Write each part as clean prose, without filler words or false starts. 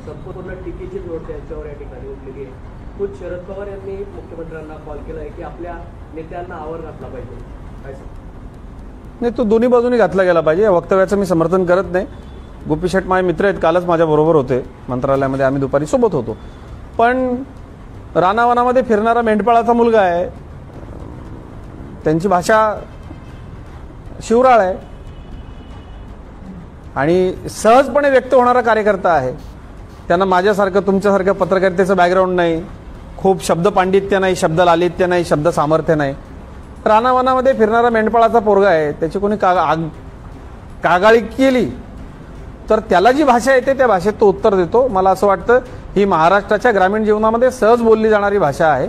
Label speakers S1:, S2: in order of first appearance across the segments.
S1: संपूर्ण टीकेची जोड त्यांच्यावर या ठिकाणी उठलेली आहे. खुद शरद पवार यांनी मुख्यमंत्र्यांना कॉल केला आहे की आपल्या नेत्यांना आवर घातला पाहिजे. काय सांग?
S2: नाही, तो दोन्ही बाजूनी घातला गेला पाहिजे. या वक्तव्याचं मी समर्थन करत नाही. गोपी शेठ माझे मित्र आहेत, कालच माझ्याबरोबर होते मंत्रालयामध्ये, आम्ही दुपारी सोबत होतो. पण रानावनामध्ये फिरणारा मेंढपाळाचा मुलगा आहे, त्यांची भाषा शिवराळ आहे आणि सहजपणे व्यक्त होणारा कार्यकर्ता आहे. त्यांना माझ्यासारखं तुमच्यासारखं पत्रकारितेचं बॅकग्राऊंड नाही, खूप शब्द पांडित्य नाही, शब्द लालित्य नाही, शब्द सामर्थ्य नाही. रानावनामध्ये फिरणारा मेंढपाळाचा पोरगा आहे, त्याची कोणी कागाळी केली तर त्याला जी भाषा येते त्या भाषेत तो उत्तर देतो. मला असं वाटतं ही महाराष्ट्राच्या ग्रामीण जीवनामध्ये सहज बोलली जाणारी भाषा आहे.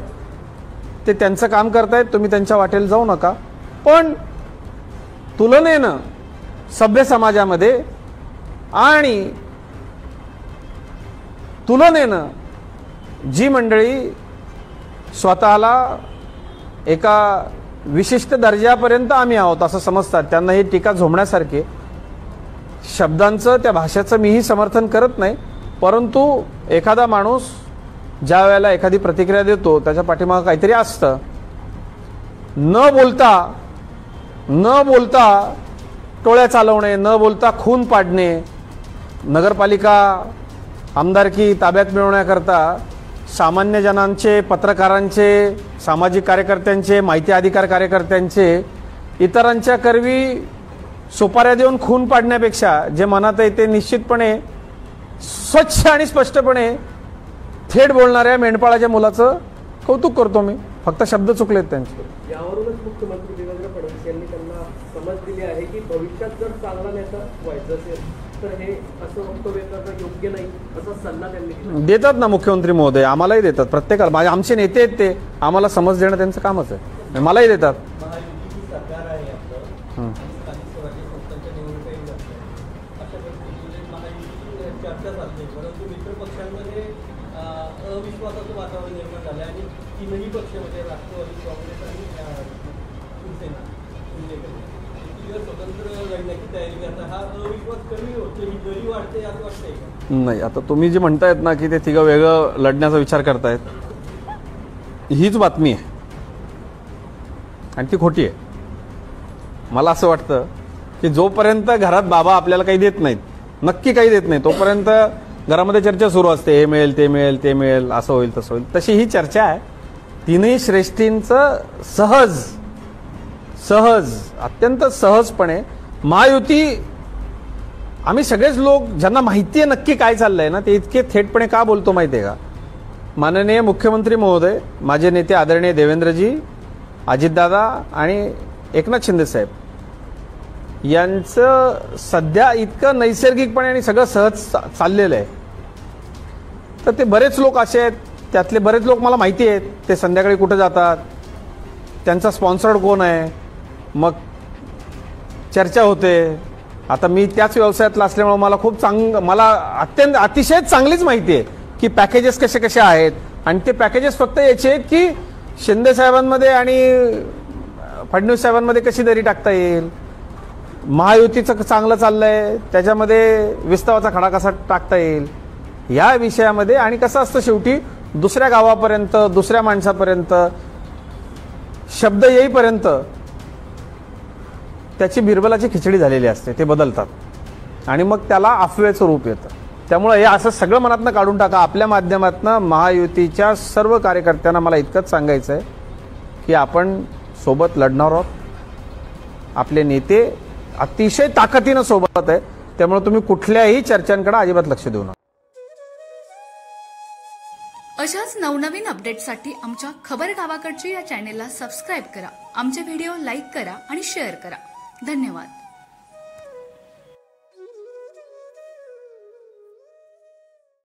S2: ते त्यांचं काम करतायत, तुम्ही त्यांच्या वाटेला जाऊ नका. पण तुलनेनं सभ्य समाजामध्ये आणि तुलनेनं जी मंडळी स्वतःला एका विशिष्ट दर्जापर्यंत आम्ही आहोत असं समजतात, त्यांना ही टीका झोंबण्यासारखी. शब्दांचं त्या भाषेचं मीही समर्थन करत नाही, परंतु एखादा माणूस ज्या वेळेला एखादी प्रतिक्रिया देतो त्याच्या पाठीमागे काहीतरी असतं. न बोलता टोळ्या चालवणे, न बोलता खून पाडणे, नगरपालिका आमदारकी ताब्यात मिळवण्याकरता सामान्य जनांचे, पत्रकारांचे, सामाजिक कार्यकर्त्यांचे, माहिती अधिकार कार्यकर्त्यांचे, इतरांच्या करवी सुपाऱ्या देऊन खून पाडण्यापेक्षा जे मनात आहे ते निश्चितपणे स्वच्छ आणि स्पष्टपणे थेट बोलणाऱ्या मेंढपाळाच्या मुलाचं कौतुक करतो मी. फक्त शब्द चुकलेत त्यांचे.
S1: यावरूनच मुख्यमंत्री देवेंद्र फडणवीस यांनी त्यांना समज दिली आहे की भविष्यात जर चांगला नेता व्हायचं असेल तर हे असं वक्तव्य करणं योग्य नाही असा सल्ला त्यांनी दिला.
S2: देतात ना मुख्यमंत्री महोदय, आम्हालाही देतात. प्रत्येकाला आमचे नेते आहेत ते, आम्हाला समज देणं त्यांचं कामच आहे, मलाही देतात.
S3: परंतु मित्र पक्षांमध्ये अविश्वासाचं वातावरण निर्माण झालं आणि तीनही पक्ष म्हणजे राष्ट्रवादी, काँग्रेस आणि शिवसेना स्वतंत्र लढण्याची तयारी करतात. हा अविश्वास कमी होतो, ही दरी वाढते असं वाटतंय का?
S2: नाही, आता तुम्ही जे म्हणतायत ना की ते तिघं वेगळं लढण्याचा विचार करतायत, हीच बातमी आहे आणि ती खोटी आहे. मला असं वाटतं की जोपर्यंत घरात बाबा आपल्याला काही देत नाहीत, नक्की काही देत नाही, तोपर्यंत घरामध्ये चर्चा सुरू असते, हे मिळेल, ते मिळेल, ते मिळेल, असं होईल, तसं होईल. तशी ही चर्चा आहे. तीनही श्रेष्ठींचं सहज अत्यंत सहजपणे महायुती, आम्ही सगळेच लोक ज्यांना माहिती आहे नक्की काय चाललंय ना, ते इतके थेटपणे का बोलतो माहिती आहे का? माननीय मुख्यमंत्री महोदय, माझे नेते आदरणीय देवेंद्रजी, अजितदादा आणि एकनाथ शिंदे साहेब यांचं सध्या इतकं नैसर्गिकपणे आणि सगळं सहज चाललेलं आहे. तर ते बरेच लोक असे आहेत, त्यातले बरेच लोक मला माहिती आहेत, ते संध्याकाळी कुठे जातात, त्यांचा स्पॉन्सर्ड कोण आहे, मग चर्चा होते. आता मी त्याच व्यवसायातला असल्यामुळे मला अतिशय चांगलीच माहिती आहे की पॅकेजेस कसे कसे आहेत. आणि ते पॅकेजेस फक्त याचे आहेत की शिंदे साहेबांमध्ये आणि फडणवीस साहेबांमध्ये कशी दरी टाकता येईल, महायुतीचं चांगलं चाललंय त्याच्यामध्ये विस्तावाचा खडा कसा टाकता येईल, या विषयामध्ये. आणि कसं असतं, शेवटी दुसऱ्या गावापर्यंत, दुसऱ्या माणसापर्यंत शब्द येईपर्यंत त्याची बिरबलाची खिचडी झालेली असते, ते बदलतात आणि मग त्याला अफवेचं रूप येतं. त्यामुळे हे असं सगळं मनातनं काढून टाका. आपल्या माध्यमातनं महायुतीच्या सर्व कार्यकर्त्यांना मला इतकंच सांगायचं आहे की आपण सोबत लढणार आहोत. आपले नेते अतिशय ताकदीनं सोबत आहे, त्यामुळे तुम्ही कुठल्याही चर्चांकडे अजिबात लक्ष देऊ नका.
S4: अशाच नवनवीन अपडेटसाठी आमच्या खबर गावाकडची या चॅनेलला सबस्क्राईब करा. आमचे व्हिडिओ लाईक करा आणि शेअर करा. धन्यवाद.